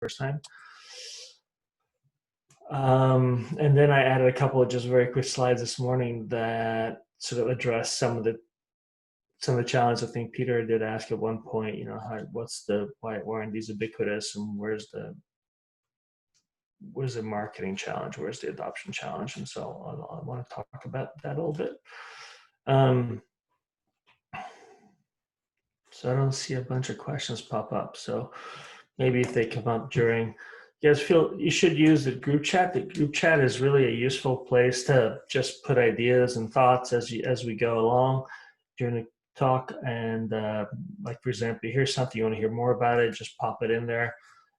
first time. And then I added a couple of just very quick slides this morning that sort of address some of the challenges. I think Peter did ask at one point, you know, why aren't these ubiquitous, and where's the marketing challenge, where's the adoption challenge? And so I want to talk about that a little bit. So I don't see a bunch of questions pop up. So maybe if they come up during, you guys feel you should use the group chat. The group chat is really a useful place to just put ideas and thoughts as we go along during the talk. And like, for example, you hear something, you want to hear more about it, just pop it in there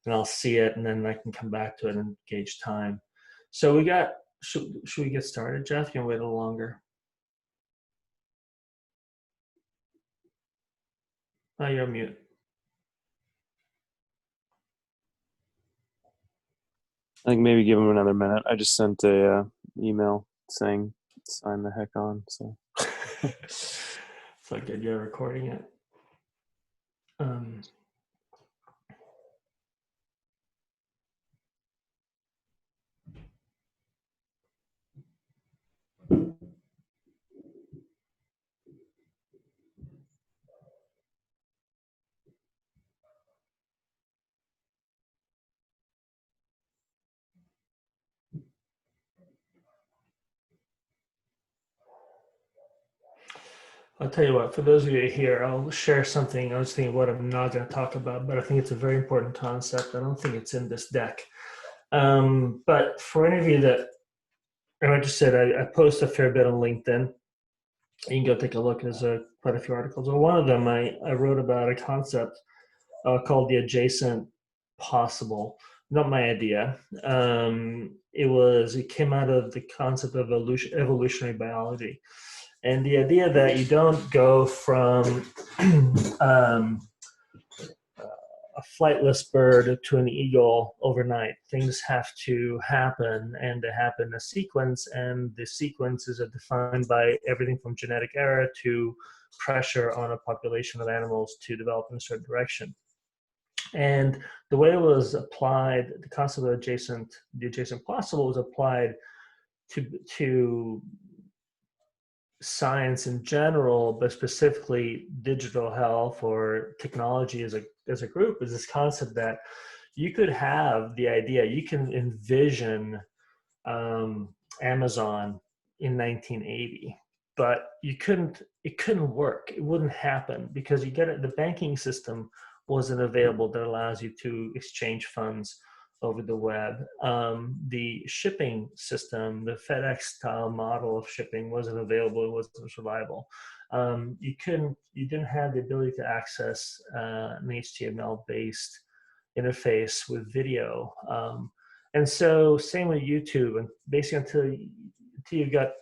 and I'll see it, and then I can come back to it and gauge time. So we got, should we get started, Jeff? You want to wait a little longer? Oh, you're on mute. I think maybe give them another minute. I just sent a email saying sign the heck on. So it's like you're recording it. I'll tell you what, for those of you here, I'll share something. I was thinking what I'm not going to talk about, but I think it's a very important concept. I don't think it's in this deck. But for any of you that, and I just said, I post a fair bit on LinkedIn. You can go take a look. There's quite a few articles. Well, one of them, I wrote about a concept called the adjacent possible. Not my idea. It came out of the concept of evolutionary biology. And the idea that you don't go from a flightless bird to an eagle overnight. Things have to happen, and they happen in a sequence, and the sequences are defined by everything from genetic error to pressure on a population of animals to develop in a certain direction. And the way it was applied, the concept of the adjacent possible was applied to science in general, but specifically digital health or technology as a group, is this concept that you could have the idea, you can envision Amazon in 1980, but it couldn't work. It wouldn't happen because the banking system wasn't available that allows you to exchange funds over the web. The shipping system, the FedEx style model of shipping wasn't available. It wasn't reliable. You didn't have the ability to access an HTML based interface with video. And so same with YouTube, and basically until you've got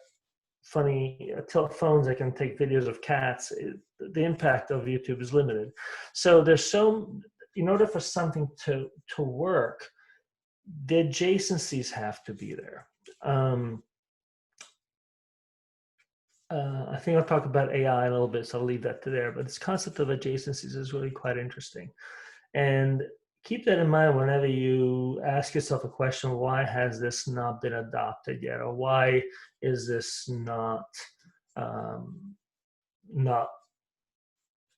funny telephones that can take videos of cats, the impact of YouTube is limited. So in order for something to work, the adjacencies have to be there. I think I'll talk about AI a little bit, so I'll leave that to there. But this concept of adjacencies is really quite interesting. And keep that in mind whenever you ask yourself a question, why has this not been adopted yet? Or why is this not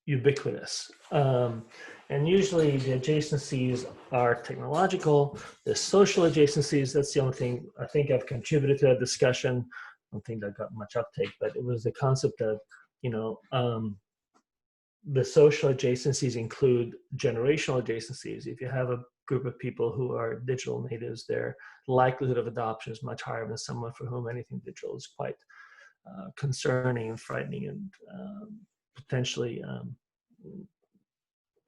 ubiquitous? And usually the adjacencies are technological, the social adjacencies. That's the only thing I think I've contributed to that discussion. I don't think that got much uptake, but it was the concept of, the social adjacencies include generational adjacencies. If you have a group of people who are digital natives, their likelihood of adoption is much higher than someone for whom anything digital is quite concerning and frightening and potentially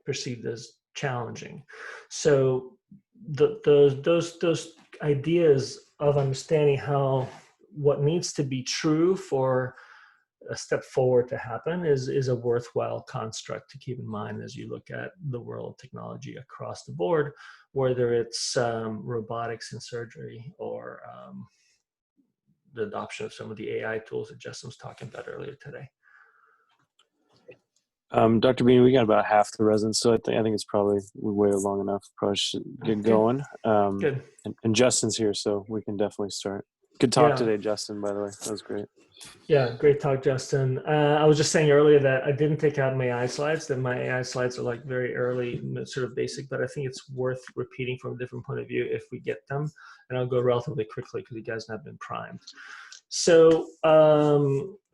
perceived as challenging. So those ideas of understanding what needs to be true for a step forward to happen is a worthwhile construct to keep in mind as you look at the world of technology across the board, whether it's robotics in surgery or the adoption of some of the AI tools that Justin was talking about earlier today. Dr. Bean, we got about half the residents, so I think it's probably we waited long enough. Probably should get Okay, going. good. And Justin's here, so we can definitely start. Good talk Yeah. today, Justin. By the way, that was great. Yeah, great talk, Justin. I was just saying earlier that I didn't take out my AI slides, that my AI slides are like very early, sort of basic, but I think it's worth repeating from a different point of view if we get them. And I'll go relatively quickly because you guys have been primed. So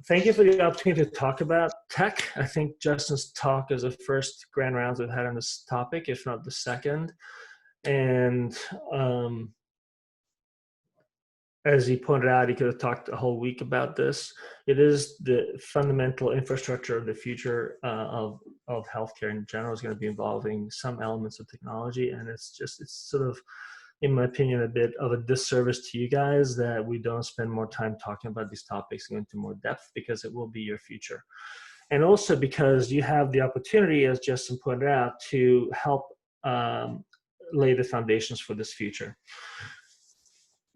thank you for the opportunity to talk about tech. I think Justin's talk is the first grand rounds we've had on this topic, if not the second. And as he pointed out, he could have talked a whole week about this. It is the fundamental infrastructure of the future of healthcare in general is going to be involving some elements of technology. And it's sort of, in my opinion, a bit of a disservice to you guys that we don't spend more time talking about these topics, go into more depth, because it will be your future. And also because you have the opportunity, as Justin pointed out, to help lay the foundations for this future.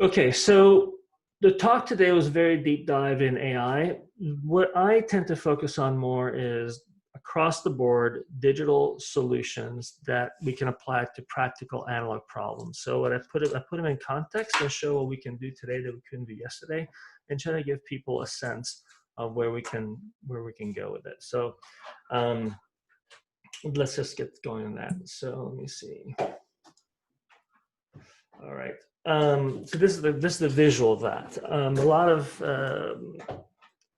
Okay, so the talk today was a very deep dive in AI. What I tend to focus on more is across the board digital solutions that we can apply to practical analog problems. So what I put them in context and show what we can do today that we couldn't do yesterday, and try to give people a sense of where we can go with it. So let's just get going on that. So let me see. All right. So this is the visual of that. A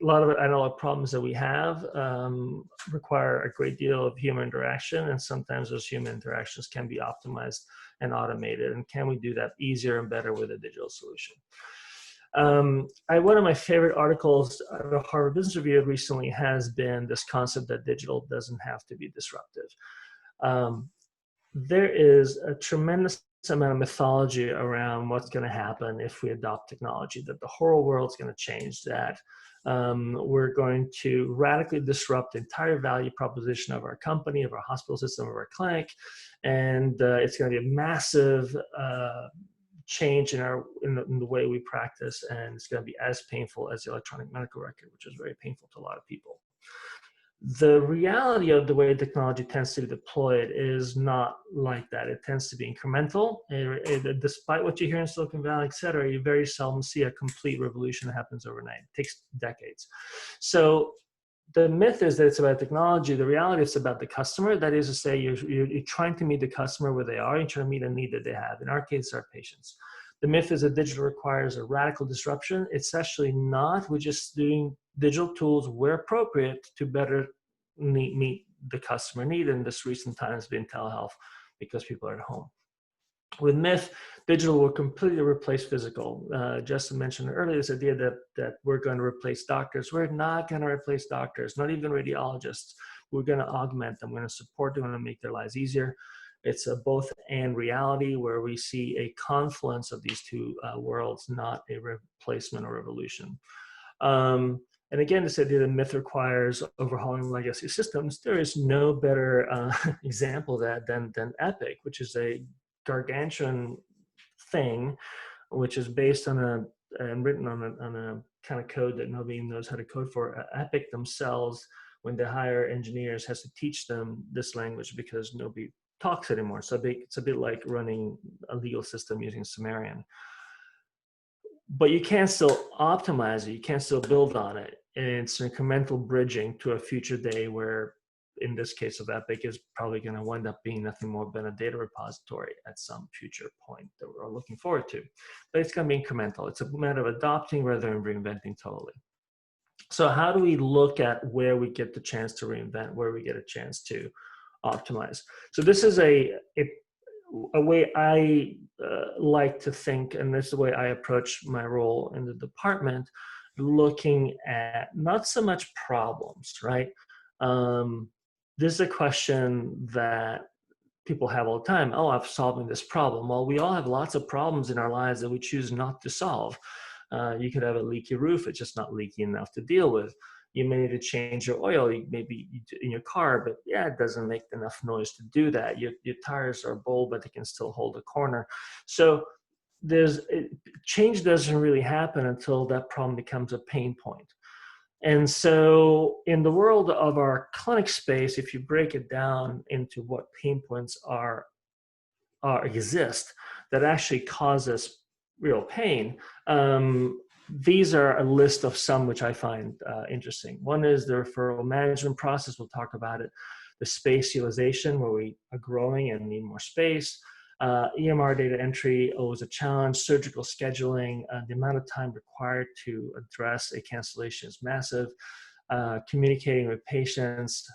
lot of analog problems that we have require a great deal of human interaction, and sometimes those human interactions can be optimized and automated. And can we do that easier and better with a digital solution? One of my favorite articles out of Harvard Business Review recently has been this concept that digital doesn't have to be disruptive. There is a tremendous amount of mythology around what's going to happen if we adopt technology, that the whole world's going to change, that we're going to radically disrupt the entire value proposition of our company, of our hospital system, of our clinic, and it's going to be a massive change in the way we practice, and it's going to be as painful as the electronic medical record, which is very painful to a lot of people. The reality of the way technology tends to be deployed is not like that. It tends to be incremental. Despite what you hear in Silicon Valley, et cetera, you very seldom see a complete revolution that happens overnight. It takes decades. So the myth is that it's about technology. The reality is about the customer. That is to say, you're trying to meet the customer where they are. You're trying to meet a need that they have. In our case, our patients. The myth is that digital requires a radical disruption. It's actually not. We're just doing digital tools where appropriate to better meet the customer need. In this recent time has been telehealth because people are at home. With myth, digital will completely replace physical. Justin mentioned earlier this idea that we're going to replace doctors. We're not going to replace doctors, not even radiologists. We're going to augment them. We're going to support them and make their lives easier. It's a both and reality where we see a confluence of these two worlds, not a replacement or revolution. And again, this idea that myth requires overhauling legacy systems, there is no better example of that than Epic, which is a gargantuan thing, which is based on and written on a kind of code that nobody knows how to code for. Epic themselves, when they hire engineers, has to teach them this language because nobody talks anymore. So it's a bit like running a legal system using Sumerian. But you can still optimize it. You can still build on it. And it's incremental bridging to a future day where, in this case of Epic, is probably going to wind up being nothing more than a data repository at some future point that we're looking forward to. But it's going to be incremental. It's a matter of adopting rather than reinventing totally. So how do we look at where we get the chance to reinvent, where we get a chance to optimize? So this is a way I like to think, and this is the way I approach my role in the department, looking at not so much problems, right? This is a question that people have all the time. Oh, I'm solving this problem. Well, we all have lots of problems in our lives that we choose not to solve. You could have a leaky roof. It's just not leaky enough to deal with. You may need to change your oil, maybe in your car, but yeah, it doesn't make enough noise to do that. Your tires are bold, but they can still hold a corner. So change doesn't really happen until that problem becomes a pain point. And so in the world of our clinic space, if you break it down into what pain points exist that actually cause us real pain, these are a list of some which I find interesting. One is the referral management process. We'll talk about it. The space utilization, where we are growing and need more space. EMR data entry was a challenge. Surgical scheduling, the amount of time required to address a cancellation is massive. Communicating with patients,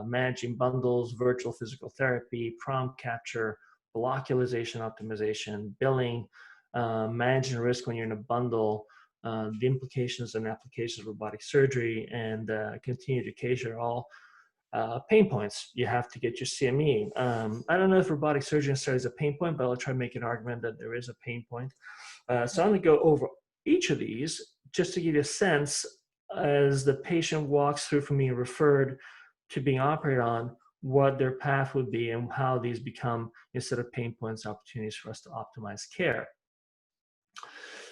managing bundles, virtual physical therapy, prompt capture, block utilization optimization, billing, managing risk when you're in a bundle, the implications and applications of robotic surgery, and continued education are all pain points. You have to get your CME. I don't know if robotic surgery necessarily is a pain point, but I'll try to make an argument that there is a pain point. So I'm going to go over each of these just to give you a sense as the patient walks through from being referred to being operated on, what their path would be and how these become, instead of pain points, opportunities for us to optimize care.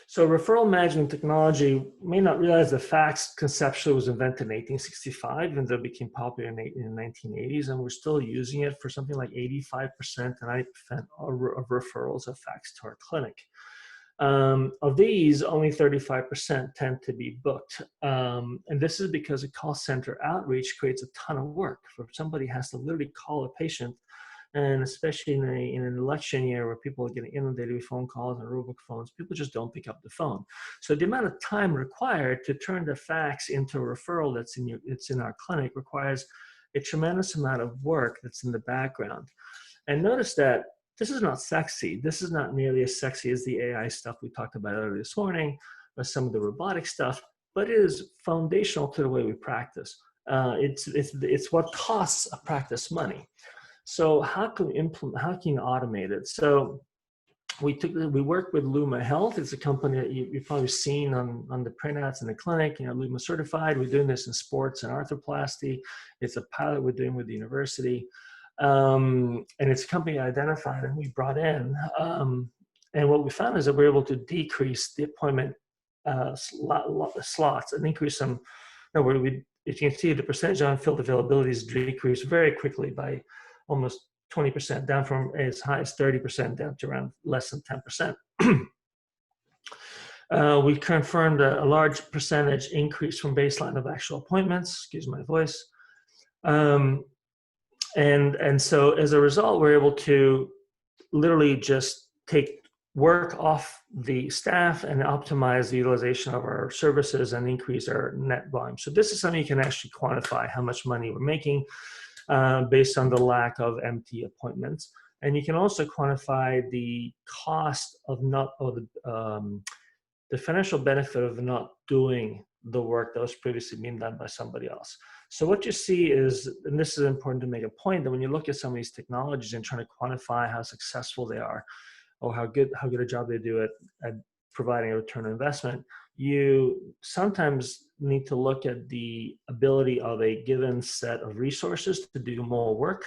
So referral management technology, may not realize the fax conceptually was invented in 1865, even though it became popular in the 1980s, and we're still using it for something like 85% to 90% of referrals of fax to our clinic. Of these, only 35% tend to be booked. And this is because a call center outreach creates a ton of work. For somebody has to literally call a patient, and especially in an election year where people are getting inundated with phone calls and robot phones, people just don't pick up the phone. So the amount of time required to turn the fax into a referral that's in our clinic requires a tremendous amount of work that's in the background. And notice that this is not sexy. This is not nearly as sexy as the AI stuff we talked about earlier this morning, or some of the robotic stuff, but it is foundational to the way we practice. It's what costs a practice money. So how can you automate it? So we work with Luma Health. It's a company that you've probably seen on the printouts in the clinic. Luma certified. We're doing this in sports and arthroplasty. It's a pilot we're doing with the university. And it's a company identified and we brought in. And what we found is that we're able to decrease the appointment slots and increase them. If you can see, the percentage on unfilled availabilities decreased very quickly by almost 20%, down from as high as 30% down to around less than 10%. We confirmed a large percentage increase from baseline of actual appointments, excuse my voice. And so as a result, we're able to literally just take work off the staff and optimize the utilization of our services and increase our net volume. So this is something you can actually quantify how much money we're making based on the lack of empty appointments. And you can also quantify the cost of the financial benefit of not doing the work that was previously being done by somebody else. So what you see is, and this is important to make a point, that when you look at some of these technologies and trying to quantify how successful they are, or how good a job they do at providing a return on investment, you sometimes need to look at the ability of a given set of resources to do more work,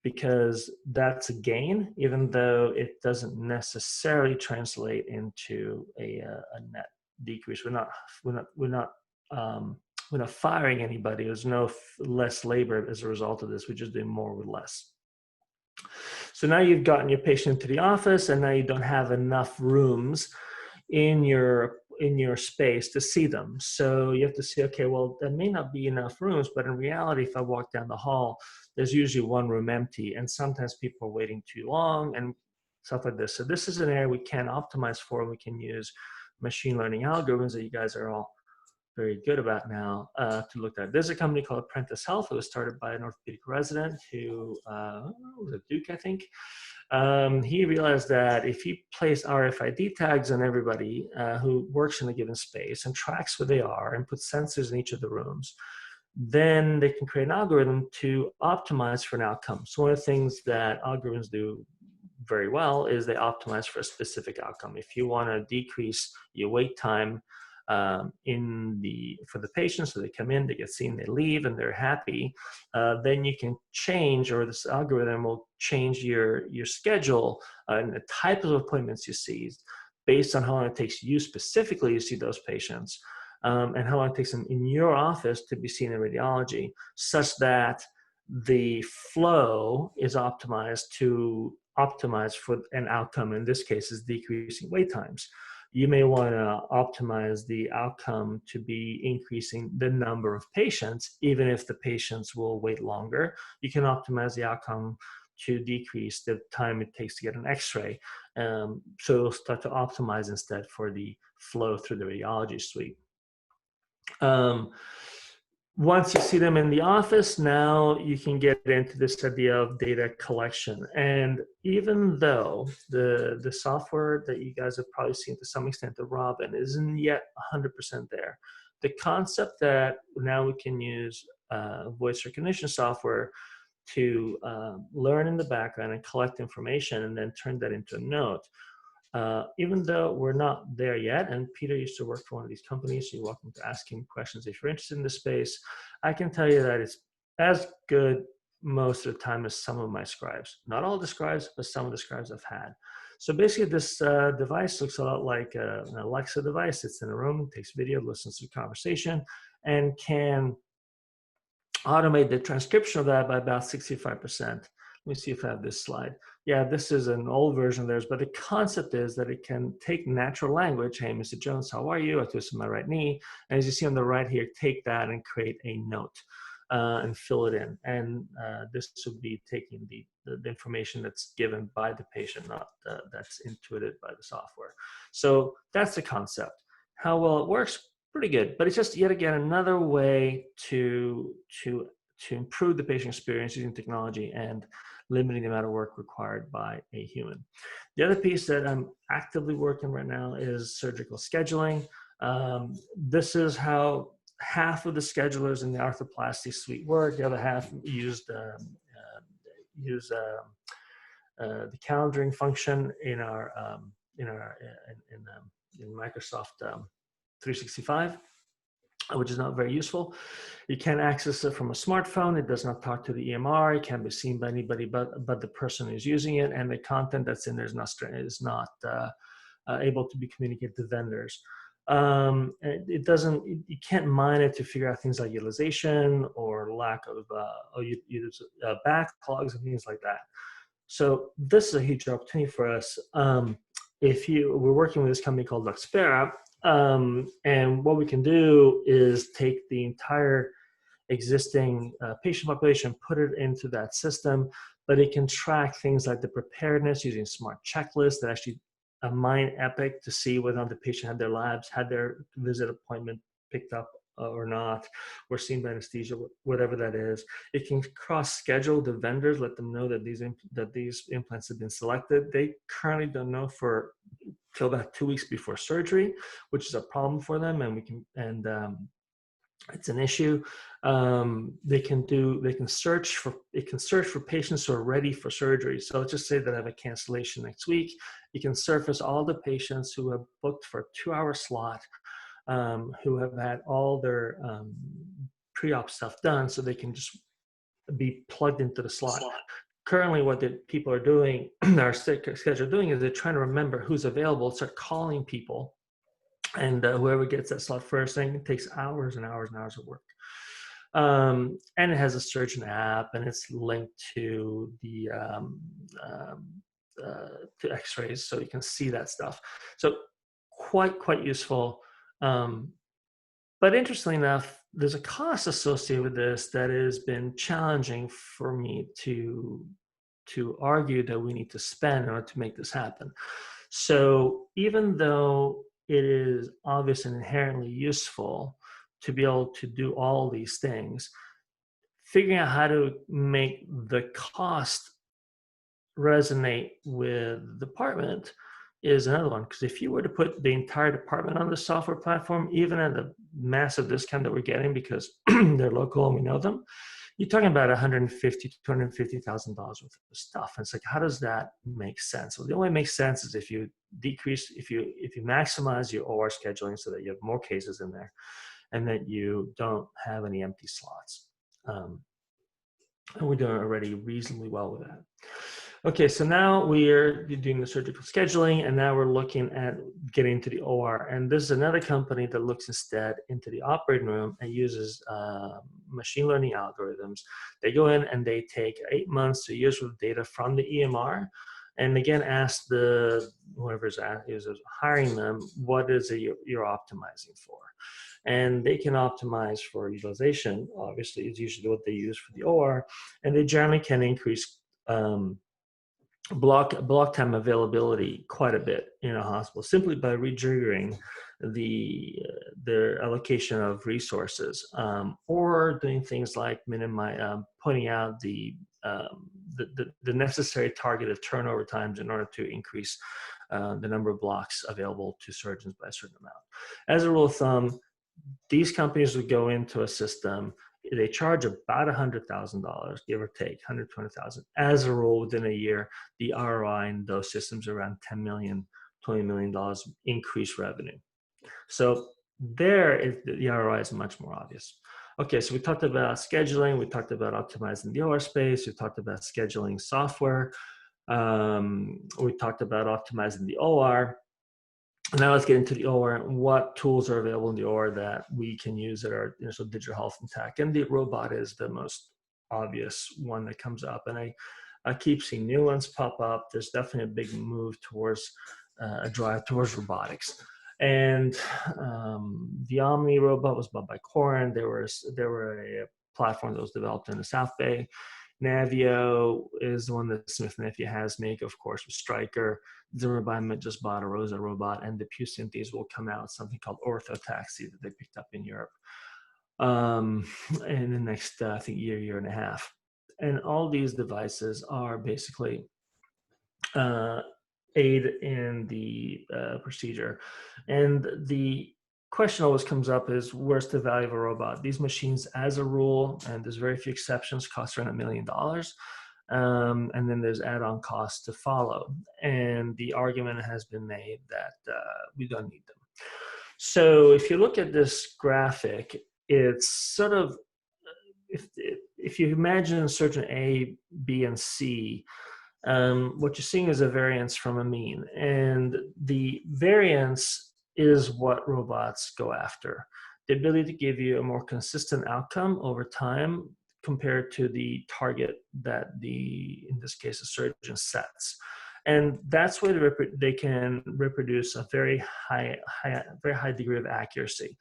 because that's a gain, even though it doesn't necessarily translate into a net decrease. We're not firing anybody. There's no less labor as a result of this. We're just doing more with less. So now you've gotten your patient into the office, and now you don't have enough rooms in your space to see them. So you have to say, okay, well, there may not be enough rooms, but in reality, if I walk down the hall, there's usually one room empty, and sometimes people are waiting too long and stuff like this. So this is an area we can optimize for, and we can use machine learning algorithms that you guys are all very good about now to look at. There's a company called Apprentice Health. It was started by an orthopedic resident who was at Duke, I think. He realized that if he placed RFID tags on everybody who works in a given space and tracks where they are and puts sensors in each of the rooms, then they can create an algorithm to optimize for an outcome. So one of the things that algorithms do very well is they optimize for a specific outcome. If you want to decrease your wait time for the patients, so they come in, they get seen, they leave, and they're happy, then you can change, or this algorithm will change your schedule and the type of appointments you see based on how long it takes you specifically to see those patients. and how long it takes them in your office to be seen in radiology, such that the flow is optimized to optimize for an outcome. In this case, is decreasing wait times. You may want to optimize the outcome to be increasing the number of patients, even if the patients will wait longer. You can optimize the outcome to decrease the time it takes to get an x-ray. So it'll start to optimize instead for the flow through the radiology suite. Once you see them in the office, now you can get into this idea of data collection. And even though the software that you guys have probably seen to some extent, the Robin, isn't yet 100% there, the concept that now we can use voice recognition software to learn in the background and collect information and then turn that into a note. Even though we're not there yet, and Peter used to work for one of these companies, so you're welcome to ask him questions if you're interested in this space, I can tell you that it's as good most of the time as some of my scribes. Not all the scribes, but some of the scribes I've had. So basically this device looks a lot like an Alexa device. It's in a room, takes video, listens to conversation, and can automate the transcription of that by about 65%. Let me see if I have this slide. Yeah, this is an old version of theirs, but the concept is that it can take natural language. Hey, Mr. Jones, how are you? I twisted my right knee. And as you see on the right here, take that and create a note and fill it in. And this would be taking the information that's given by the patient, not that's intuited by the software. So that's the concept. How well it works? Pretty good, but it's just yet again another way to improve the patient experience using technology and limiting the amount of work required by a human. The other piece that I'm actively working right now is surgical scheduling. This is how half of the schedulers in the arthroplasty suite work. The other half use the calendaring function in Microsoft 365, which is not very useful. You can't access it from a smartphone. It does not talk to the EMR. It can't be seen by anybody but the person who's using it, and the content that's in there is not able to be communicated to vendors. It doesn't. You can't mine it to figure out things like utilization or lack of backlogs and things like that. So this is a huge opportunity for us. We're working with this company called Luxpera. And what we can do is take the entire existing patient population, put it into that system, but it can track things like the preparedness using smart checklists that actually mine Epic to see whether or not the patient had their labs, had their visit appointment picked up or not, or seen by anesthesia, whatever that is. It can cross-schedule the vendors, let them know that these implants have been selected. They currently don't know till about 2 weeks before surgery, which is a problem for them, and it's an issue. It can search for patients who are ready for surgery. So let's just say that I have a cancellation next week. You can surface all the patients who have booked for a 2-hour slot, who have had all their pre-op stuff done, so they can just be plugged into the slot. Currently, what the people are doing, our schedule are doing, is they're trying to remember who's available, start calling people, and whoever gets that slot first, and it takes hours and hours and hours of work. And it has a surgeon app, and it's linked to the to X-rays, so you can see that stuff. So quite useful. But interestingly enough, there's a cost associated with this that has been challenging for me to argue that we need to spend in order to make this happen. So even though it is obvious and inherently useful to be able to do all these things, figuring out how to make the cost resonate with the department is another one. Because if you were to put the entire department on the software platform, even at the massive discount that we're getting because they're local and we know them, you're talking about $150,000 to $250,000 worth of stuff. And it's like, how does that make sense? Well, the only way it makes sense is if you maximize your OR scheduling so that you have more cases in there, and that you don't have any empty slots. And we're doing already reasonably well with that. Okay, so now we're doing the surgical scheduling, and now we're looking at getting to the OR. And this is another company that looks instead into the operating room and uses machine learning algorithms. They go in and they take 8 months to a year's worth of data from the EMR, and again ask the whoever's hiring them, what is it you're optimizing for? And they can optimize for utilization. Obviously, is usually what they use for the OR, and they generally can increase block time availability quite a bit in a hospital simply by rejiggering their allocation of resources, or doing things like pointing out the necessary targeted turnover times in order to increase the number of blocks available to surgeons by a certain amount. As a rule of thumb, these companies would go into a system. They charge about $100,000, give or take, $120,000. As a rule, within a year, the ROI in those systems around $10 million, $20 million increased revenue. So the ROI is much more obvious. Okay, so we talked about scheduling. We talked about optimizing the OR space. We talked about scheduling software. We talked about optimizing the OR. Now let's get into the OR and what tools are available in the OR that we can use that are so digital health and tech. And the robot is the most obvious one that comes up. And I keep seeing new ones pop up. There's definitely a big move towards a drive towards robotics. And the Omni robot was bought by Corin. There were a platform that was developed in the South Bay. Navio is the one that Smith & Nephew has make, of course, with Stryker. Zimmer just bought a ROSA robot, and the Pew Synthes will come out something called Orthotaxy that they picked up in Europe in the next, I think, year and a half. And all these devices are basically aid in the procedure. And the question always comes up is, where's the value of a robot? These machines, as a rule, and there's very few exceptions, cost around $1 million. And then there's add-on costs to follow. And the argument has been made that we don't need them. So if you look at this graphic, it's sort of, if you imagine surgeon A, B, and C, what you're seeing is a variance from a mean. And the variance is what robots go after. The ability to give you a more consistent outcome over time compared to the target that in this case, the surgeon sets. And that's where they can reproduce a very high degree of accuracy.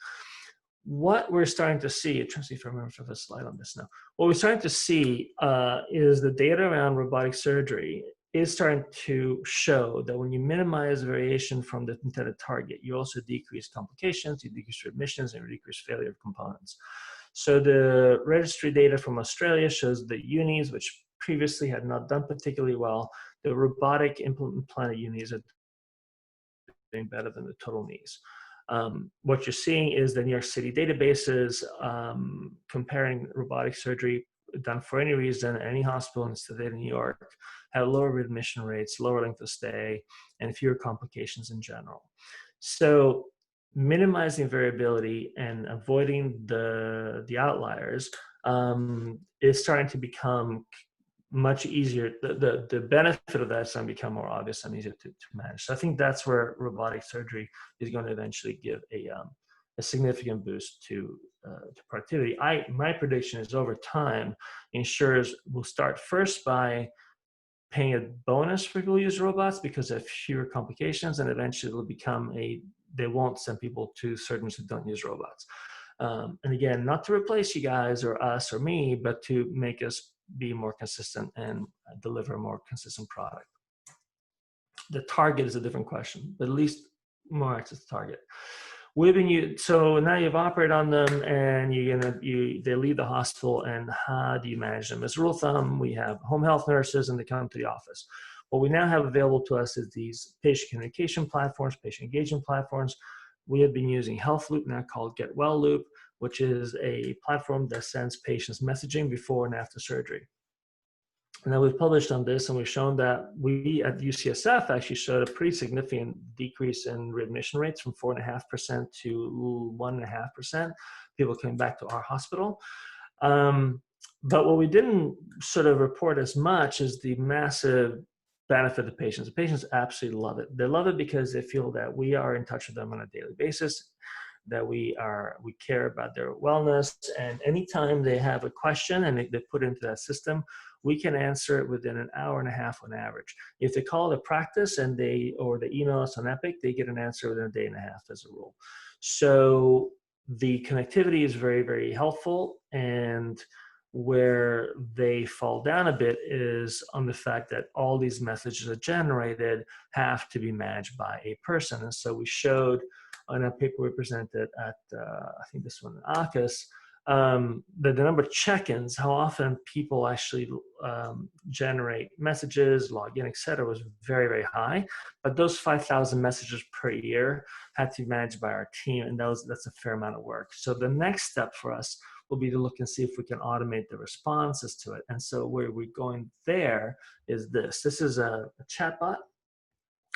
What we're starting to see, I'm trying to see if I remember if I have a slide on this now. What we're starting to see is the data around robotic surgery is starting to show that when you minimize variation from the intended target, you also decrease complications, you decrease readmissions, and you decrease failure of components. So the registry data from Australia shows the unis, which previously had not done particularly well, the robotic implanted unis are doing better than the total knees. What you're seeing is the New York City databases comparing robotic surgery done for any reason, any hospital in the state of New York have lower readmission rates, lower length of stay, and fewer complications in general. So minimizing variability and avoiding the outliers is starting to become much easier. The benefit of that is going to become more obvious and easier to manage. So I think that's where robotic surgery is going to eventually give a significant boost to productivity. My prediction is over time, insurers will start first by paying a bonus for people who use robots because of fewer complications, and eventually it'll become they won't send people to surgeons who don't use robots. And again, not to replace you guys or us or me, but to make us be more consistent and deliver a more consistent product. The target is a different question, but at least more access to target. So now you've operated on them, and they leave the hospital. And how do you manage them? As a rule of thumb, we have home health nurses, and they come to the office. What we now have available to us is these patient communication platforms, patient engagement platforms. We have been using Health Loop, now called Get Well Loop, which is a platform that sends patients messaging before and after surgery. Now we've published on this, and we've shown that we at UCSF actually showed a pretty significant decrease in readmission rates from 4.5% to 1.5%, people coming back to our hospital. But what we didn't sort of report as much is the massive benefit the patients. The patients absolutely love it. They love it because they feel that we are in touch with them on a daily basis, that we care about their wellness, and anytime they have a question and they put it into that system, we can answer it within an hour and a half on average. If they call it a practice and they email us on Epic, they get an answer within a day and a half as a rule. So the connectivity is very, very helpful. And where they fall down a bit is on the fact that all these messages are generated have to be managed by a person. And so we showed on a paper we presented at, I think this one, ACUS, the number of check-ins, how often people actually generate messages, log in, et cetera, was very, very high. But those 5,000 messages per year had to be managed by our team, and that's a fair amount of work. So the next step for us will be to look and see if we can automate the responses to it. And so where we're going there is this. This is a chatbot.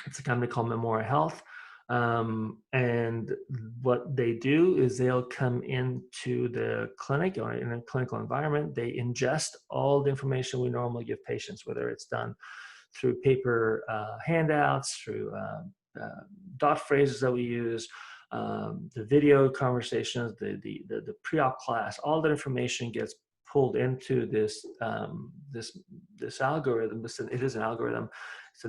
It's a company called Memorial Health. And what they do is they'll come into the clinic or in a clinical environment. They ingest all the information we normally give patients, whether it's done through paper handouts, through dot phrases that we use, the video conversations, the pre-op class. All that information gets pulled into this this algorithm. It is an algorithm. It's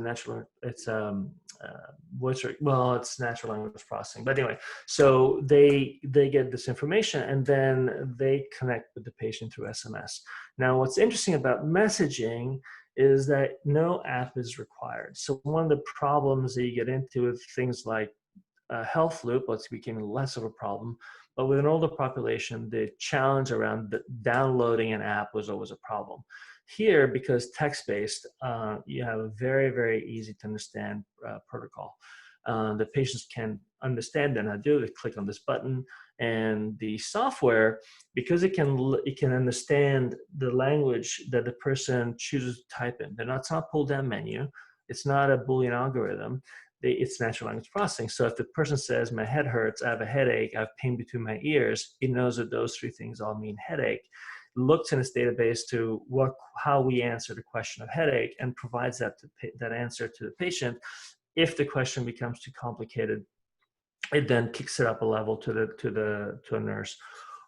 it's natural language processing. But anyway, so they get this information and then they connect with the patient through SMS. Now, what's interesting about messaging is that no app is required. So one of the problems that you get into with things like health loop, it's becoming less of a problem. But with an older population, the challenge around downloading an app was always a problem. Here, because text-based, you have a very, very easy to understand protocol. The patients can understand and how to do it. They click on this button, and the software, because it can understand the language that the person chooses to type in. It's not a pull-down menu. It's not a Boolean algorithm. It's natural language processing. So if the person says, my head hurts, I have a headache, I have pain between my ears, it knows that those three things all mean headache, looks in its database to how we answer the question of headache and provides that answer to the patient. If the question becomes too complicated, it then kicks it up a level to a nurse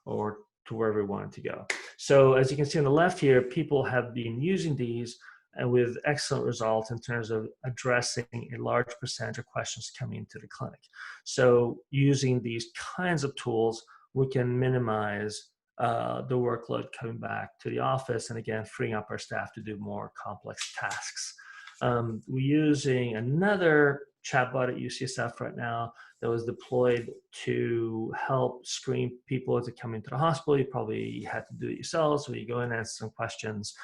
or to wherever we want it to go. So as you can see on the left here, people have been using these and with excellent results in terms of addressing a large percentage of questions coming into the clinic. So using these kinds of tools, we can minimize the workload coming back to the office, and again, freeing up our staff to do more complex tasks. We're using another chatbot at UCSF right now that was deployed to help screen people as they come into the hospital. You probably had to do it yourselves, so you go in and answer some questions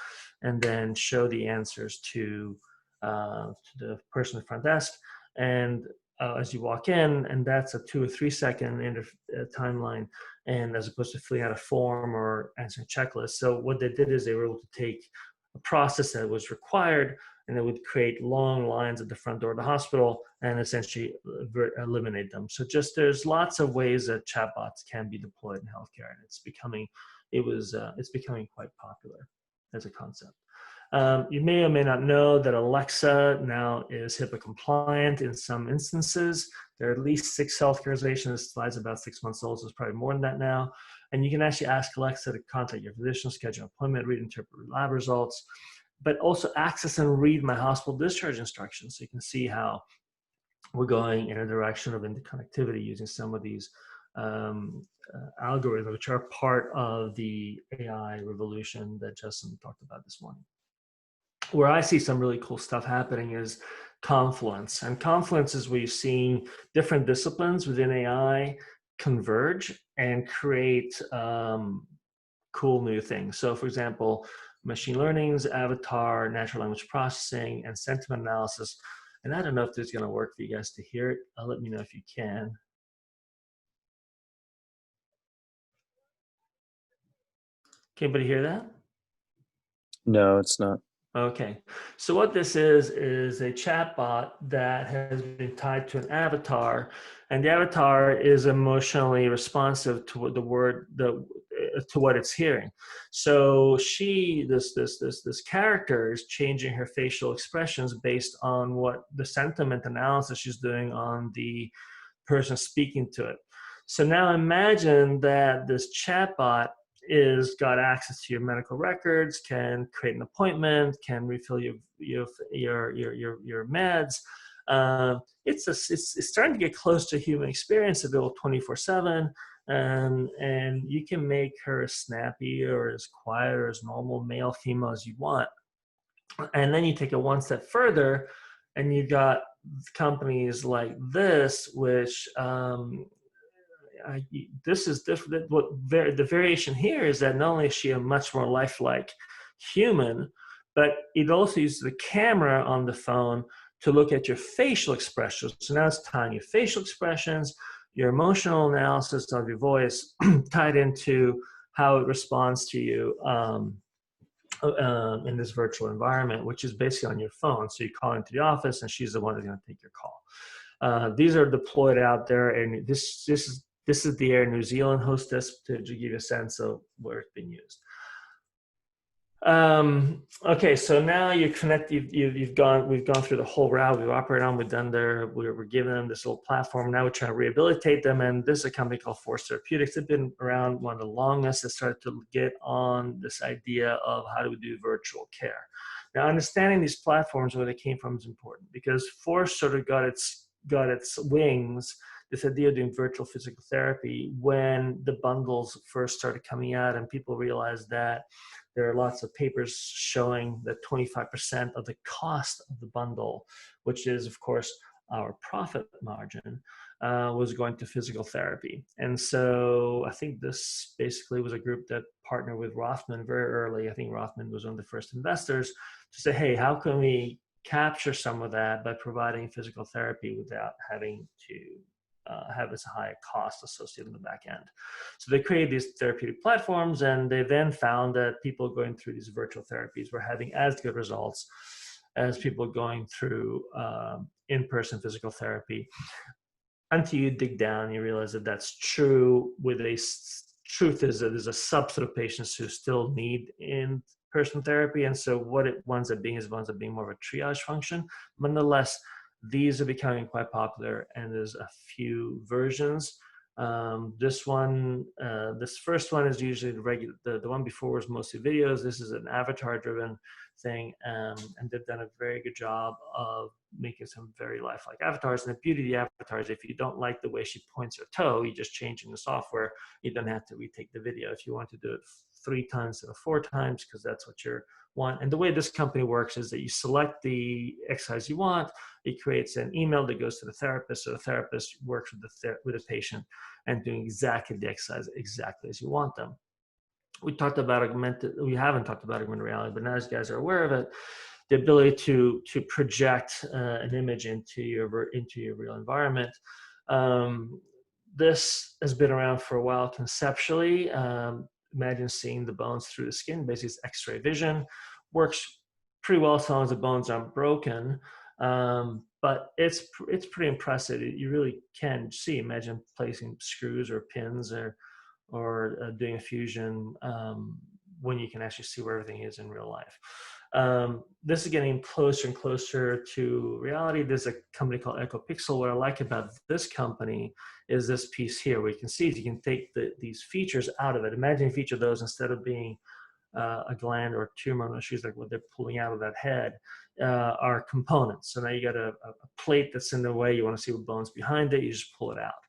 and then show the answers to the person at the front desk. And as you walk in, and that's a 2 or 3 second timeline, and as opposed to filling out a form or answering a checklist. So what they did is they were able to take a process that was required, and it would create long lines at the front door of the hospital and essentially eliminate them. So there's lots of ways that chatbots can be deployed in healthcare, and it's becoming quite popular as a concept. You may or may not know that Alexa now is HIPAA compliant in some instances. There are at least 6 healthcare organizations. This slide's about 6 months old, so it's probably more than that now. And you can actually ask Alexa to contact your physician, schedule an appointment, read and interpret lab results, but also access and read my hospital discharge instructions. So you can see how we're going in a direction of interconnectivity using some of these algorithms, which are part of the AI revolution that Justin talked about this morning. Where I see some really cool stuff happening is confluence. And confluence is where you're seeing different disciplines within AI converge and create cool new things. So for example, machine learning's avatar, natural language processing, and sentiment analysis. And I don't know if this is going to work for you guys to hear it. Let me know if you can. Can anybody hear that? No, it's not. Okay, so what this is a chatbot that has been tied to an avatar, and the avatar is emotionally responsive to the to what it's hearing. So this character is changing her facial expressions based on what the sentiment analysis she's doing on the person speaking to it. So now imagine that this chatbot is got access to your medical records, can create an appointment, can refill your meds. It's starting to get close to human experience, available 24/7, and you can make her as snappy or as quiet or as normal, male, female as you want. And then you take it one step further, and you've got companies like this, which this is different. The variation here is that not only is she a much more lifelike human, but it also uses the camera on the phone to look at your facial expressions. So now it's tying your facial expressions, your emotional analysis of your voice, tied into how it responds to you in this virtual environment, which is basically on your phone. So you call into the office, and she's the one who's going to take your call. These are deployed out there, and this is the Air New Zealand hostess to give you a sense of where it's being used. Okay, so now you connect. We've gone through the whole route. We've operated on. We've done we're giving them this little platform. Now we're trying to rehabilitate them. And this is a company called Force Therapeutics. They've been around one of the longest. They started to get on this idea of how do we do virtual care. Now, understanding these platforms, where they came from, is important, because Force sort of got its wings, this idea of doing virtual physical therapy, when the bundles first started coming out, and people realized that there are lots of papers showing that 25% of the cost of the bundle, which is, of course, our profit margin, was going to physical therapy. And so I think this basically was a group that partnered with Rothman very early. I think Rothman was one of the first investors to say, hey, how can we capture some of that by providing physical therapy without having to have this high cost associated in the back end. So they created these therapeutic platforms, and they then found that people going through these virtual therapies were having as good results as people going through in-person physical therapy. Until you dig down, you realize that that's true. Truth is that there's a subset of patients who still need in-person therapy, and so what it winds up being more of a triage function. Nonetheless, these are becoming quite popular, and there's a few versions. This first one is usually the one before was mostly videos. This is an avatar-driven thing, and they've done a very good job of making some very lifelike avatars. And the beauty of the avatars, if you don't like the way she points her toe, you just change in the software. You don't have to retake the video. If you want to do it 3 times instead of 4 times, because that's what you want. And the way this company works is that you select the exercise you want. It creates an email that goes to the therapist. So the therapist works with the patient and doing exactly the exercise exactly as you want them. We haven't talked about augmented reality, but now as you guys are aware of it, the ability to project an image into your real environment. This has been around for a while conceptually. Imagine seeing the bones through the skin. Basically, it's X-ray vision. Works pretty well as long as the bones aren't broken. But it's pretty impressive. You really can see. Imagine placing screws or pins or doing a fusion when you can actually see where everything is in real life. This is getting closer and closer to reality. There's a company called EchoPixel. What I like about this company is this piece here, where you can see you can take these features out of it. Imagine if each of those, instead of being a gland or a tumor, no, she's like what they're pulling out of that head, are components. So now you got a plate that's in the way. You want to see what bone's behind it. You just pull it out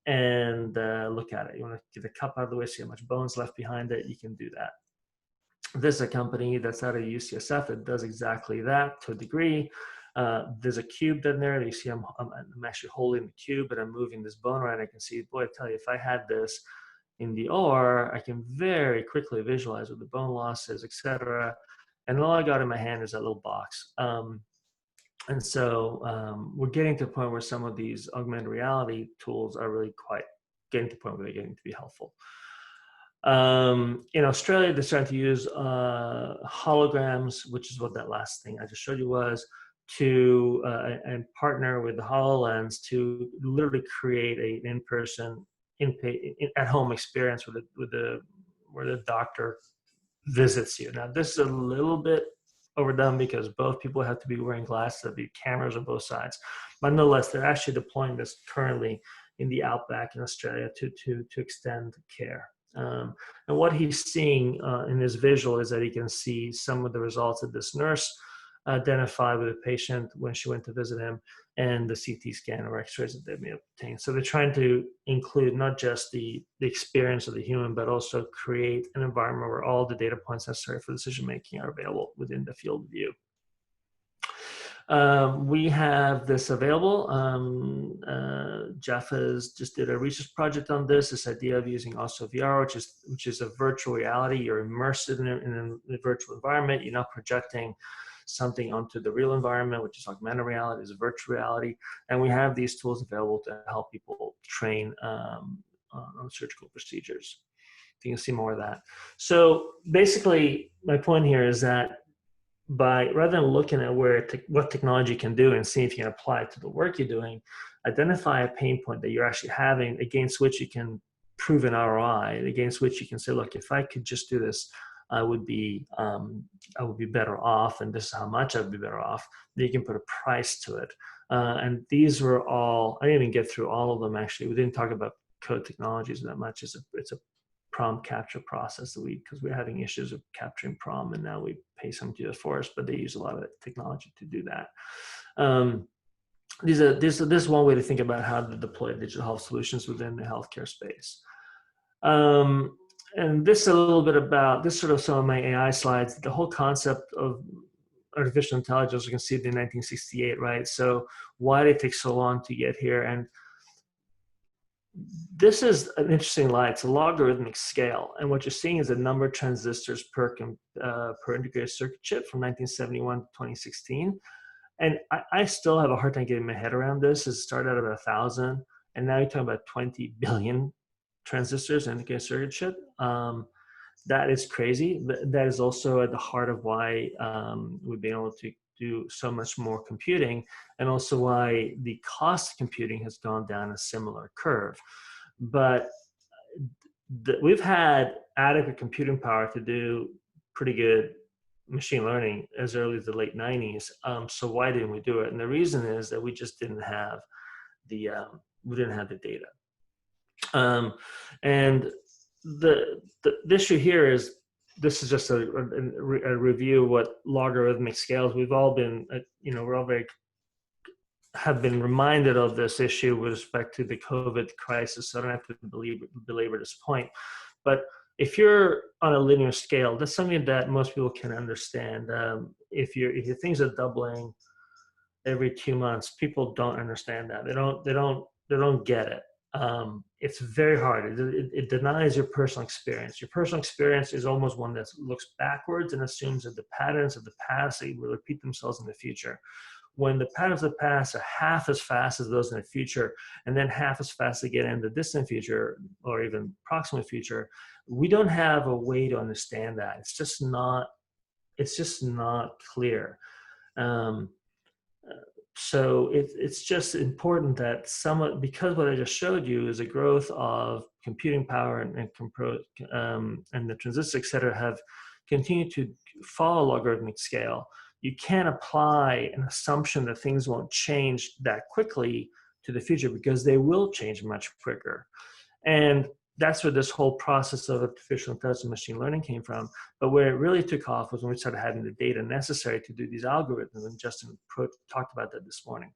and look at it. You want to get the cup out of the way, see how much bone's left behind it. You can do that. This is a company that's out of UCSF that does exactly that to a degree. There's a cube in there. You see I'm actually holding the cube, but I'm moving this bone around. I can see, boy, I tell you, if I had this in the OR, I can very quickly visualize what the bone loss is, etc. And all I got in my hand is that little box. And so we're getting to a point where some of these augmented reality tools are really quite getting to the point where they're getting to be helpful. In Australia, they're starting to use holograms, which is what that last thing I just showed you was, and partner with the HoloLens to literally create an in-person at-home experience where the doctor visits you. Now, this is a little bit overdone because both people have to be wearing glasses, there'll be cameras on both sides. But nonetheless, they're actually deploying this currently in the outback in Australia to extend care. And what he's seeing in his visual is that he can see some of the results that this nurse identified with a patient when she went to visit him, and the CT scan or x-rays that they may obtain. So they're trying to include not just the experience of the human, but also create an environment where all the data points necessary for decision-making are available within the field of view. We have this available. Jeff has just did a research project on this idea of using OSSO VR, which is a virtual reality. You're immersed in a virtual environment. You're not projecting something onto the real environment, which is augmented reality, is virtual reality. And we have these tools available to help people train on surgical procedures. You can see more of that. So basically, my point here is that rather than looking at what technology can do and see if you can apply it to the work you're doing, identify a pain point that you're actually having against which you can prove an ROI, against which you can say, look, if I could just do this, I would be better off, and this is how much I'd be better off. Then you can put a price to it. And these were all, I didn't even get through all of them actually. We didn't talk about code technologies that much. It's a prompt capture process because we're having issues of capturing prompt, and now we pay someone to do it for us, but they use a lot of technology to do that. This is one way to think about how to deploy digital health solutions within the healthcare space. And this is a little bit about, this sort of some of my AI slides, the whole concept of artificial intelligence, you can see it in 1968, right? So why did it take so long to get here? And this is an interesting line. It's a logarithmic scale. And what you're seeing is the number of transistors per integrated circuit chip from 1971 to 2016. And I still have a hard time getting my head around this. It started out at 1,000, and now you're talking about 20 billion transistors in integrated circuit chip. That is crazy. That is also at the heart of why we've been able to do so much more computing, and also why the cost of computing has gone down a similar curve. But we've had adequate computing power to do pretty good machine learning as early as the late 90s. So why didn't we do it? And the reason is that we just didn't have the data. And the issue here is, this is just a review of what logarithmic scales. We've all been, we're all have been reminded of this issue with respect to the COVID crisis. So I don't have to belabor this point. But if you're on a linear scale, that's something that most people can understand. If your things are doubling every 2 months, people don't understand that. They don't get it. It's very hard. It denies your personal experience. Your personal experience is almost one that looks backwards and assumes that the patterns of the past will repeat themselves in the future. When the patterns of the past are half as fast as those in the future, and then half as fast again in the distant future or even proximate future, we don't have a way to understand that. It's just not clear. So it's just important that because what I just showed you is a growth of computing power and the transistors, et cetera, have continued to follow logarithmic scale. You can't apply an assumption that things won't change that quickly to the future, because they will change much quicker. And that's where this whole process of artificial intelligence and machine learning came from. But where it really took off was when we started having the data necessary to do these algorithms, and Justin talked about that this morning.